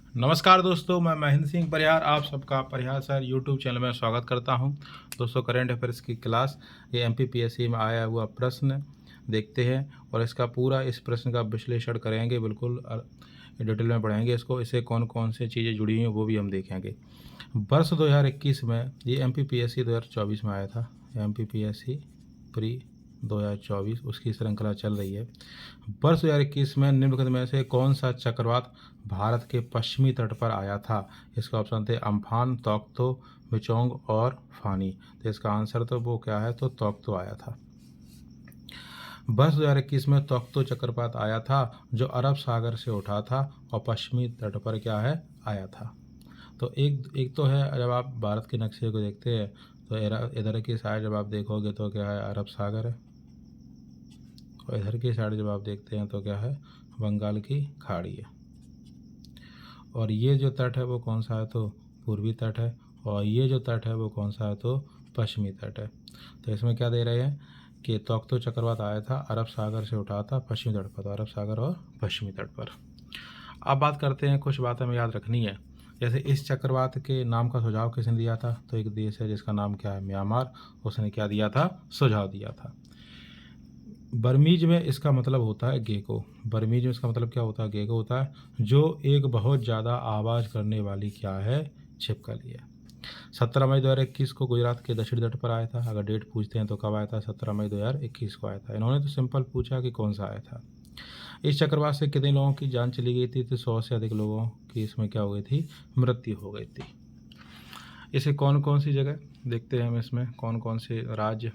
नमस्कार दोस्तों, मैं महेंद्र सिंह परिहार आप सबका परिहार सर यूट्यूब चैनल में स्वागत करता हूं। दोस्तों, करंट अफेयर्स की क्लास ये एमपीपीएससी में आया हुआ प्रश्न देखते हैं और इसका पूरा इस प्रश्न का विश्लेषण करेंगे। बिल्कुल डिटेल में पढ़ेंगे इसको, इससे कौन कौन सी चीज़ें जुड़ी हैं वो भी हम देखेंगे। वर्ष 2021 में ये एमपीपीएससी 2024 में आया था। एमपीपीएससी प्री 2024 उसकी श्रृंखला चल रही है। वर्ष 2021 में निम्नलिखित में से कौन सा चक्रवात भारत के पश्चिमी तट पर आया था? इसका ऑप्शन थे अम्फान, तौक्तो, मिचोंग और फानी। तो इसका आंसर तो वो क्या है, तो तौक्तो आया था। वर्ष 2021 में तौक्तो चक्रवात आया था जो अरब सागर से उठा था और पश्चिमी तट पर क्या है, आया था। तो एक तो है, जब आप भारत के नक्शे को देखते हैं तो इधर की साइड जब आप देखोगे तो क्या है, अरब सागर है, और इधर की साइड जब आप देखते हैं तो क्या है, बंगाल की खाड़ी है। और ये जो तट है वो कौन सा है, तो पूर्वी तट है, और ये जो तट है वो कौन सा है, तो पश्चिमी तट है। तो इसमें क्या दे रहे हैं कि तौक्तो चक्रवात आया था, अरब सागर से उठा था पश्चिमी तट पर, तो अरब सागर और पश्चिमी तट पर। अब बात करते हैं, कुछ बातें हमें याद रखनी है। जैसे इस चक्रवात के नाम का सुझाव किसने दिया था, तो एक देश है जिसका नाम क्या है, म्यांमार, उसने क्या दिया था, सुझाव दिया था। बर्मीज में इसका मतलब होता है गेको। बर्मीज में इसका मतलब क्या होता है, गेको होता है, जो एक बहुत ज़्यादा आवाज़ करने वाली क्या है, छिपकली है। 17 मई 2021 को गुजरात के दक्षिणी तट पर आया था। अगर डेट पूछते हैं तो कब आया था, 17 मई 2021 को आया था। इन्होंने तो सिंपल पूछा कि कौन सा आया था। इस चक्रवात से कितने लोगों की जान चली गई थी, तो 100 से अधिक लोगों की इसमें क्या हो गई थी, मृत्यु हो गई थी। इसे कौन कौन सी जगह देखते हैं हम, इसमें कौन कौन से राज्य,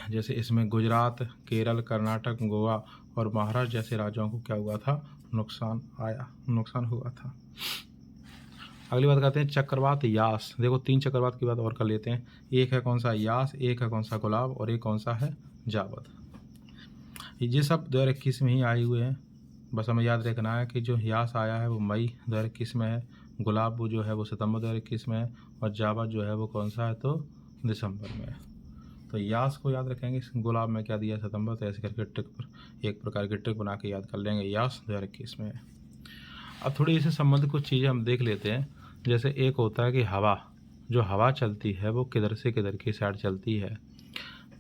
जैसे इसमें गुजरात, केरल, कर्नाटक, गोवा और महाराष्ट्र जैसे राज्यों को क्या हुआ था, नुकसान हुआ था। अगली बात करते हैं चक्रवात यास। देखो, 3 चक्रवात की बात और कर लेते हैं। एक है कौन सा, यास, एक है कौन सा, गुलाब, और एक कौन सा है, जावद। ये सब 2021 में ही आए हुए हैं। बस हमें याद रखना है कि जो यास आया है वो मई 2021 में है, गुलाब वो जो है वो सितंबर 2021 में है, और जावद जो है वो कौन सा है, तो दिसंबर में है। तो यास को याद रखेंगे, गुलाब में क्या दिया, सितंबर, तो ऐसे करके ट्रिक पर एक प्रकार की ट्रिक बना के याद कर लेंगे, यास 2021 में है। अब थोड़ी इससे संबंधित कुछ चीज़ें हम देख लेते हैं। जैसे एक होता है कि हवा, जो हवा चलती है वो किधर से किधर की साइड चलती है।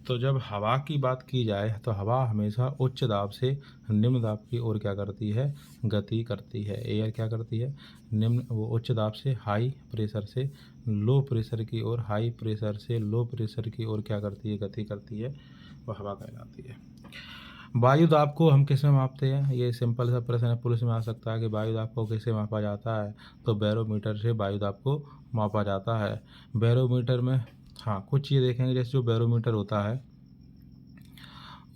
तो जब हवा की बात की जाए तो हवा हमेशा उच्च दाब से निम्न दाब की ओर क्या करती है, गति करती है। एयर क्या करती है, निम्न वो उच्च दाब से हाई प्रेशर से लो प्रेशर की ओर, हाई प्रेशर से लो प्रेशर की ओर क्या करती है, गति करती है, वो हवा कहलाती है। वायु दाब को हम किस में मापते हैं, ये सिंपल सा प्रश्न है, पुलिस में आ सकता है कि वायु दाब को किससे मापा जाता है, तो बैरोमीटर से वायु दाब को मापा जाता है। बैरोमीटर में हाँ कुछ चीज़ देखेंगे, जैसे जो बैरोमीटर होता है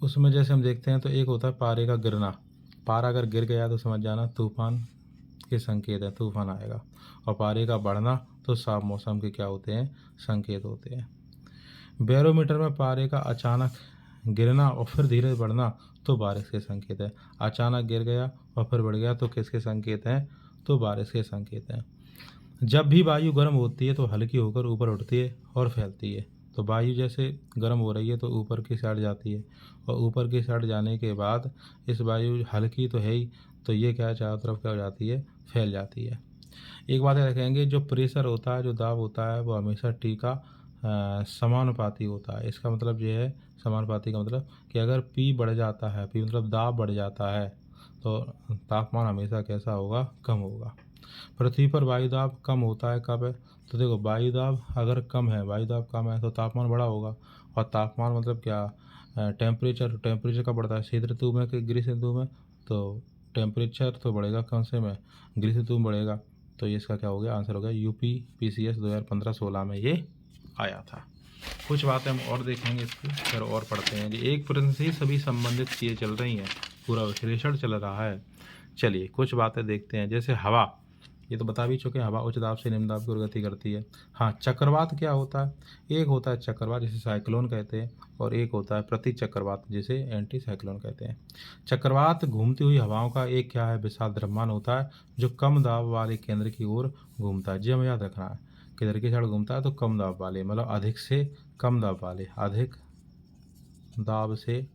उसमें जैसे हम देखते हैं तो एक होता है पारे का गिरना। पारा अगर गिर गया तो समझ जाना तूफान के संकेत है, तूफान आएगा। और पारे का बढ़ना तो साफ मौसम के क्या होते हैं, संकेत होते हैं। बैरोमीटर में पारे का अचानक गिरना और फिर धीरे बढ़ना तो बारिश के संकेत है। अचानक गिर गया और फिर बढ़ गया तो किसके संकेत हैं, तो बारिश के संकेत हैं। जब भी वायु गर्म होती है तो हल्की होकर ऊपर उठती है और फैलती है। तो वायु जैसे गर्म हो रही है तो ऊपर की साइड जाती है, और ऊपर की साइड जाने के बाद इस वायु हल्की तो है ही, तो ये क्या है, चारों तरफ क्या हो जाती है, फैल जाती है। एक बात है रखेंगे, जो प्रेशर होता है, जो दाब होता है, वो हमेशा टी का समानुपाती होता है। इसका मतलब ये है, समानुपाती का मतलब कि अगर पी बढ़ जाता है, पी मतलब दाब बढ़ जाता है, तो तापमान हमेशा कैसा होगा, कम होगा। पृथ्वी पर वायुदाब कम होता है कब है, तो देखो वायुदाब अगर कम है, वायुदाब कम है तो तापमान बड़ा होगा। और तापमान मतलब क्या, टेम्परेचर, टेम्परेचर कब बढ़ता है, शीत ऋतु में कि ग्रीष्म ऋतु में, तो टेम्परेचर तो बढ़ेगा, कौन से में, ग्रीष्म ऋतु में बढ़ेगा। तो ये इसका क्या हो गया, आंसर हो गया यूपी PCS 2015-16 में ये आया था। कुछ बातें हम और देखेंगे इसकी, फिर और पढ़ते हैं। एक प्रश्न से ही सभी संबंधित चीज़ें चल रही हैं, पूरा विश्लेषण चल रहा है। चलिए कुछ बातें देखते हैं। जैसे हवा, ये तो बता भी चुके हैं, हवा उच्च दाब से निम्न दाब की ओर गति करती है। हाँ, चक्रवात क्या होता है, एक होता है चक्रवात जिसे साइक्लोन कहते हैं, और एक होता है प्रति चक्रवात जिसे एंटी साइक्लोन कहते हैं। चक्रवात घूमती हुई हवाओं का एक क्या है, विशाल द्रव्यमान होता है जो कम दाब वाले केंद्र की ओर घूमता है। जी हमें याद रखना है, किधर की साइड घूमता है, तो कम दाब वाले, मतलब अधिक से कम दाब वाले, अधिक दाब से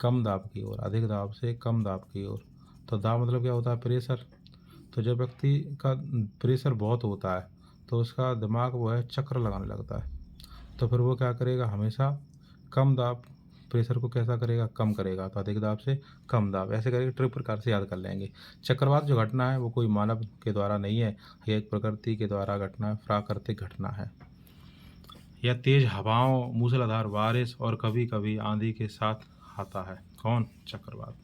कम दाब की ओर, अधिक दाब से कम दाब की ओर। तो दाब मतलब क्या होता है, प्रेशर। तो जब व्यक्ति का प्रेशर बहुत होता है तो उसका दिमाग वो है चक्कर लगाने लगता है, तो फिर वो क्या करेगा, हमेशा कम दाब प्रेशर को कैसा करेगा, कम करेगा। तो अधिक दाब से कम दाब, ऐसे करके ट्रिक प्रकार से याद कर लेंगे। चक्रवात जो घटना है वो कोई मानव के द्वारा नहीं है, यह एक प्रकृति के द्वारा घटना है, प्राकृतिक घटना है। यह तेज हवाओं, मूसलाधार बारिश और कभी कभी आंधी के साथ आता है। कौन? चक्रवात।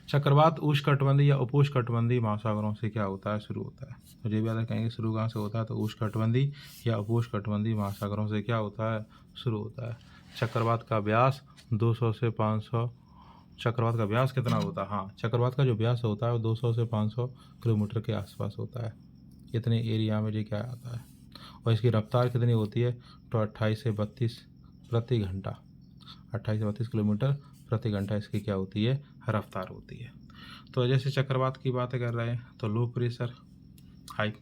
चक्रवात उष्णकटिबंधीय या उपोष्णकटिबंधीय महासागरों से क्या होता है, शुरू होता है। तो ये भी याद रखेंगे, शुरू कहाँ से होता है, तो उष्णकटिबंधीय या उपोष्णकटिबंधीय महासागरों से क्या होता है, शुरू होता है। चक्रवात का व्यास 200 से 500, चक्रवात का व्यास कितना होता है, हाँ, चक्रवात का जो व्यास होता है वो 200 से 500 किलोमीटर के आसपास होता है। इतने एरिया में ये क्या आता है। और इसकी रफ्तार कितनी होती है, तो 28 से 32 प्रति घंटा, 28 से 32 किलोमीटर प्रति घंटा इसकी क्या होती है, रफ्तार होती है। तो जैसे चक्रवात की बातें कर रहे हैं तो लो प्रेशर, हाई,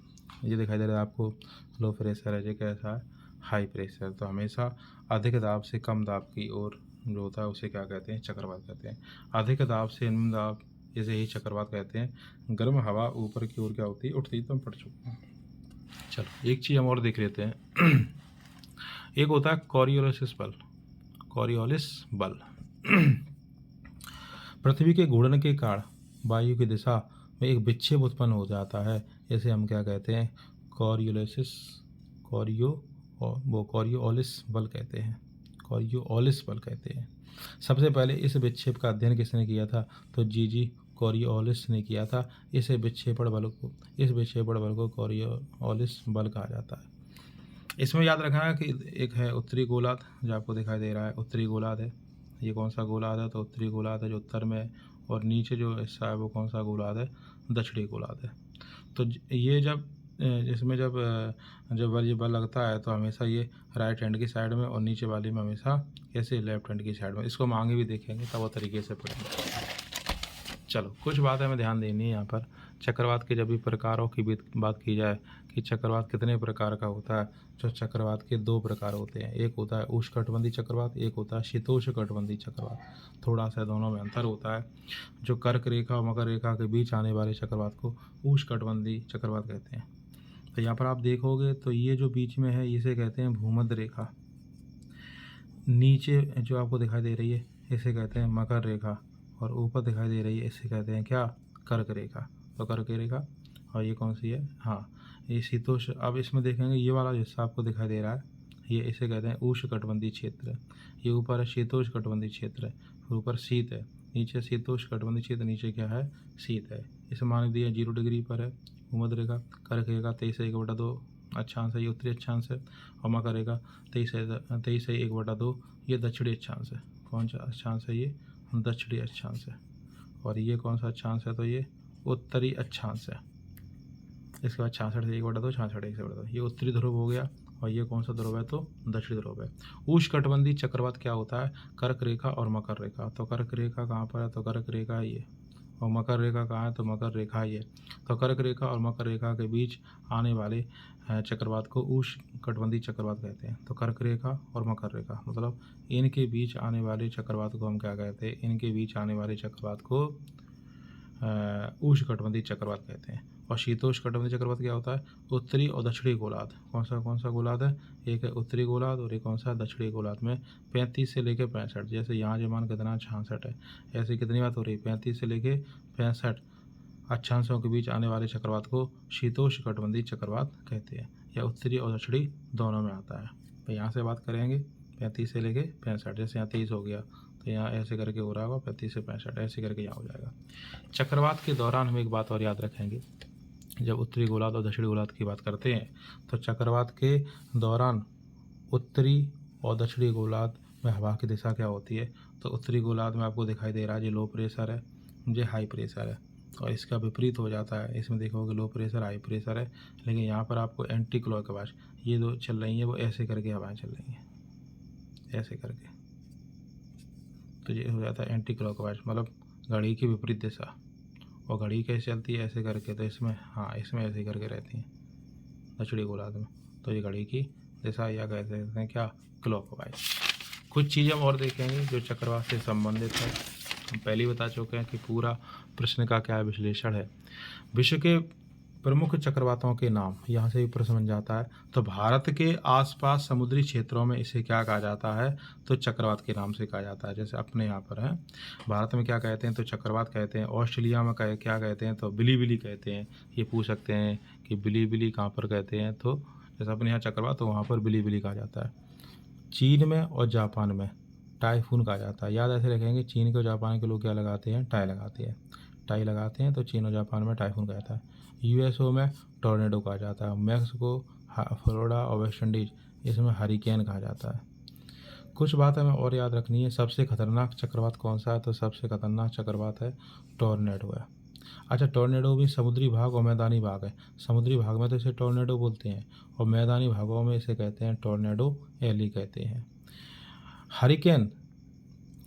ये दिखाई दे रहा है आपको, लो प्रेशर है, ये कैसा है, हाई प्रेशर। तो हमेशा अधिक दाब से कम दाब की ओर जो होता है उसे क्या कहते हैं, चक्रवात कहते हैं। अधिक दाब से निम्न दाब इसे ही चक्रवात कहते हैं। गर्म हवा ऊपर की ओर क्या होती है, उठती है, तो हम पढ़ चुके हैं। चलो एक चीज़ हम और देख लेते हैं। एक होता है कॉरियोलिस बल, कॉरियोलिस बल। पृथ्वी के घूर्णन के कारण वायु की दिशा में एक विक्षेप उत्पन्न हो जाता है, इसे हम क्या कहते हैं, कॉरियोलिस, कॉरियोलिस बल कहते हैं, कॉरियोलिस बल कहते हैं। सबसे पहले इस विक्षेप का अध्ययन किसने किया था, तो जी कॉरियोलिस ने किया था। इस विक्षेपण बल को कॉरियोलिस बल कहा जाता है। इसमें याद रखना है कि एक है उत्तरी गोलार्ध, जो आपको दिखाई दे रहा है, उत्तरी गोलार्ध है। ये कौन सा गोलार्ध है, तो उत्तरी गोलार्ध है जो उत्तर में है, और नीचे जो हिस्सा है वो कौन सा गोलार्ध है, दक्षिणी गोलार्ध है। तो ये जब इसमें जब ये बल लगता है तो हमेशा ये राइट हैंड की साइड में, और नीचे वाले में हमेशा कैसे, लेफ्ट हैंड की साइड में। इसको हम आगे भी देखेंगे तब वो तरीके से पढ़ेंगे। चलो कुछ बातें हमें ध्यान देनी है यहाँ पर। चक्रवात के जब भी प्रकारों की बात की जाए कि चक्रवात कितने प्रकार का होता है, तो चक्रवात के दो प्रकार होते हैं। एक होता है उष्णकटिबंधीय चक्रवात, एक होता है शीतोष्णकटिबंधीय चक्रवात। थोड़ा सा दोनों में अंतर होता है। जो कर्क रेखा और मकर रेखा के बीच आने वाले चक्रवात को उष्णकटिबंधीय चक्रवात कहते हैं। तो यहाँ पर आप देखोगे तो ये जो बीच में है इसे कहते हैं भूमध्य रेखा। नीचे जो आपको दिखाई दे रही है इसे कहते हैं मकर रेखा, और ऊपर दिखाई दे रही है इसे कहते हैं क्या, कर्क रेखा। तो कर्क रेखा, और ये कौन सी है, हाँ, ये शीतोष्ण। अब इसमें देखेंगे ये वाला हिस्सा आपको दिखाई दे रहा है, ये इसे कहते हैं उष्णकटिबंधीय क्षेत्र। ये ऊपर है शीतोष्णकटिबंधीय क्षेत्र, फिर ऊपर शीत है, नीचे शीतोष्णकटिबंधीय क्षेत्र, नीचे क्या है, शीत है। इसे मान दिया 0 डिग्री पर है भूमध्य रेखा। कर्क रेखा 23.1/2 अक्षांश है, ये उत्तरी अक्षांश है। और मकर रेखा 23.1/2 ये दक्षिणी अक्षांश है। कौन सा अक्षांश है, ये दक्षिणी अक्षांश है। और ये कौन सा अक्षांश है, तो ये उत्तरी अक्षांश है। इसके बाद 66.1/2, 66.1/2 ये उत्तरी ध्रुव हो गया। और ये कौन सा ध्रुव है, तो दक्षिणी ध्रुव है। उष्णकटिबंधीय चक्रवात क्या होता है, कर्क रेखा और मकर रेखा। तो कर्क रेखा कहाँ पर है, तो कर्क रेखा ये, और मकर रेखा कहाँ है, तो मकर रेखा ये। तो कर्क रेखा और मकर रेखा के बीच आने वाले चक्रवात को उष्णकटिबंधीय चक्रवात कहते हैं। तो कर्क रेखा और मकर रेखा मतलब इनके बीच आने वाले चक्रवात को हम क्या कहते हैं, इनके बीच आने वाले चक्रवात को उष्णकटिबंधीय चक्रवात कहते हैं। और शीतोष्णकटिबंधीय चक्रवात क्या होता है, उत्तरी और दक्षिणी गोलार्ध। कौन सा गोलार्ध है, एक है उत्तरी गोलार्ध और एक कौन सा, दक्षिणी गोलार्ध में 35 से लेकर 65। जैसे यहाँ जो मान कितना 66 है, ऐसे कितनी बात हो रही है, 35 से लेकर 65 अक्षांशों के बीच आने वाले चक्रवात को शीतोष्णकटिबंधीय चक्रवात कहते हैं। यह उत्तरी और दक्षिणी दोनों में आता है। तो यहाँ से बात करेंगे 35 से लेके 65, जैसे यहाँ 23 हो गया तो यहाँ ऐसे करके हो रहा होगा 35 से 65, ऐसे करके यहाँ हो जाएगा। चक्रवात के दौरान हम एक बात और याद रखेंगे, जब उत्तरी गोलार्ध और दक्षिणी गोलार्ध की बात करते हैं तो चक्रवात के दौरान उत्तरी और दक्षिणी गोलार्ध में हवा की दिशा क्या होती है, तो उत्तरी गोलार्ध में आपको दिखाई दे रहा है ये लो प्रेशर है, ये हाई प्रेशर है। और इसका विपरीत हो जाता है, इसमें देखोगे लो प्रेशर हाई प्रेशर है, लेकिन यहाँ पर आपको एंटी क्लॉकवाइज ये दो चल रही हैं, वो ऐसे करके हवाएं चल रही हैं, ऐसे करके। तो ये हो जाता है एंटी क्लॉकवाइज, मतलब घड़ी की विपरीत दिशा। और घड़ी कैसे चलती है, ऐसे करके। तो इसमें हाँ, इसमें ऐसे करके रहती हैं दक्षिणी गोलार्ध में। तो ये घड़ी की दिशा या कहते हैं क्या, क्लॉकवाइज। कुछ चीज़ें हम और देखेंगे जो चक्रवात से संबंधित है। हम पहले ही बता चुके हैं कि पूरा प्रश्न का क्या विश्लेषण है। विश्व के प्रमुख चक्रवातों के नाम, यहाँ से भी प्रश्न बन जाता है। तो भारत के आसपास समुद्री क्षेत्रों में इसे क्या कहा जाता है, तो चक्रवात के नाम से कहा जाता है। जैसे अपने यहाँ पर है, भारत में क्या कहते हैं, तो चक्रवात कहते हैं। ऑस्ट्रेलिया में क्या कहते हैं, तो बिलीबिली कहते हैं। ये पूछ सकते हैं कि बिलीबिली कहाँ पर कहते हैं, तो जैसे अपने यहाँ चक्रवात, तो वहाँ पर बिलीबिली कहा जाता है। चीन में और जापान में टाइफून कहा जाता है। याद ऐसे रखेंगे, चीन के और जापान के लोग क्या लगाते हैं, टाई लगाते हैं। तो चीन और जापान में टाइफून कहा जाता है। यूएसओ में टॉर्नेडो कहा जाता है। मैक्सिको, फ्लोरिडा और वेस्ट इंडीज, इसमें हरिकेन कहा जाता है। कुछ बात हमें और याद रखनी है। सबसे खतरनाक चक्रवात कौन सा है, तो सबसे खतरनाक चक्रवात है टॉर्नेडो है। अच्छा, टॉर्नेडो भी समुद्री भाग और मैदानी भाग है। समुद्री भाग में तो इसे टॉर्नेडो बोलते हैं और मैदानी भागों में इसे कहते हैं टॉर्नेडो एली कहते हैं। हरिकेन,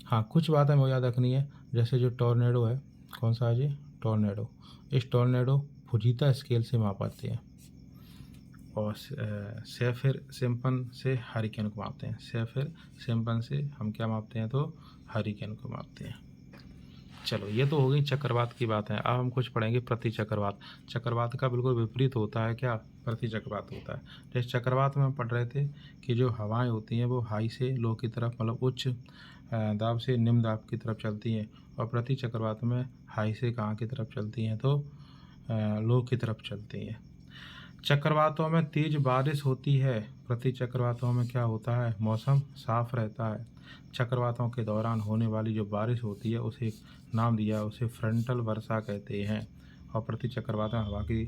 हाँ कुछ बात हमें याद रखनी है। जैसे जो टॉर्नेडो है, कौन सा है जी, टॉर्नेडो, इस टॉर्नेडो फुजीता स्केल से मापते हैं और सेफिर सिम्पसन से हरिकेन को मापते हैं। सेफिर सिम्पसन से हम क्या मापते हैं, तो हरिकेन को मापते हैं। चलो, ये तो हो गई चक्रवात की बात है। अब हम कुछ पढ़ेंगे प्रति चक्रवात। चक्रवात का बिल्कुल विपरीत होता है क्या, प्रति चक्रवात होता है। जैसे चक्रवात में हम पढ़ रहे थे कि जो हवाएं होती हैं वो हाई से लो की तरफ, मतलब उच्च दाब से निम्न दाब की तरफ चलती हैं, और प्रति चक्रवात में हाई से कहाँ की तरफ चलती हैं, तो लो की तरफ चलती हैं। चक्रवातों में तेज बारिश होती है। प्रति चक्रवातों में क्या होता है, मौसम साफ रहता है। चक्रवातों के दौरान होने वाली जो बारिश होती है उसे नाम दिया, उसे फ्रंटल वर्षा कहते हैं। और प्रति चक्रवात में हवा की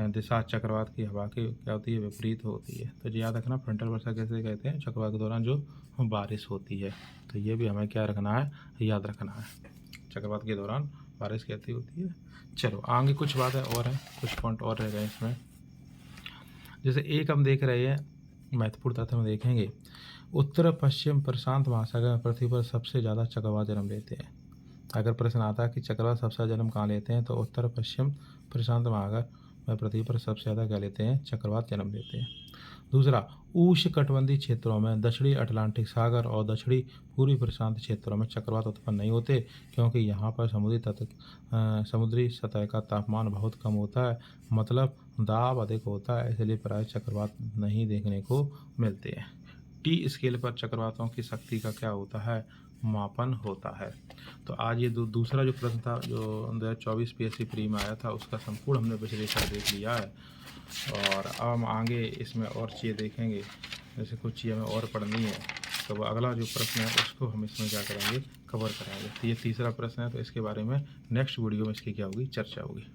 दिशा चक्रवात की हवा की क्या होती है, विपरीत होती है। तो याद रखना, फ्रंटल वर्षा कैसे कहते हैं, चक्रवात के दौरान जो बारिश होती है। तो ये भी हमें क्या रखना है, याद रखना है, चक्रवात के दौरान बारिश कैसी होती है। चलो आगे कुछ बातें और हैं, कुछ पॉइंट और रह गए इसमें। जैसे एक हम देख रहे हैं महत्वपूर्ण तथ्य हम देखेंगे, उत्तर पश्चिम प्रशांत महासागर में पृथ्वी पर सबसे ज़्यादा चक्रवात जन्म लेते हैं। अगर प्रश्न आता है कि चक्रवात सबसे ज़्यादा जन्म कहाँ लेते हैं, तो उत्तर पश्चिम प्रशांत महासागर में पृथ्वी पर सबसे ज़्यादा क्या लेते हैं, चक्रवात जन्म लेते हैं। दूसरा, उष्णकटिबंधीय क्षेत्रों में दक्षिणी अटलांटिक सागर और दक्षिणी पूर्वी प्रशांत क्षेत्रों में चक्रवात उत्पन्न नहीं होते, क्योंकि यहाँ पर समुद्री सतह का तापमान बहुत कम होता है, मतलब दाब अधिक होता है, इसलिए प्राय चक्रवात नहीं देखने को मिलते हैं। टी स्केल पर चक्रवातों की शक्ति का क्या होता है, मापन होता है। तो आज ये दूसरा जो प्रश्न था जो 2024 पीएससी प्री में आया था, उसका संपूर्ण हमने विश्लेषण देख लिया है। और अब हम आगे इसमें और चीज़ें देखेंगे, जैसे कुछ चीज़ें हमें और पढ़नी है, तो वो अगला जो प्रश्न है उसको हम इसमें क्या करेंगे, कवर कराएंगे। तो ये तीसरा प्रश्न है, तो इसके बारे में नेक्स्ट वीडियो में इसकी क्या होगी, चर्चा होगी।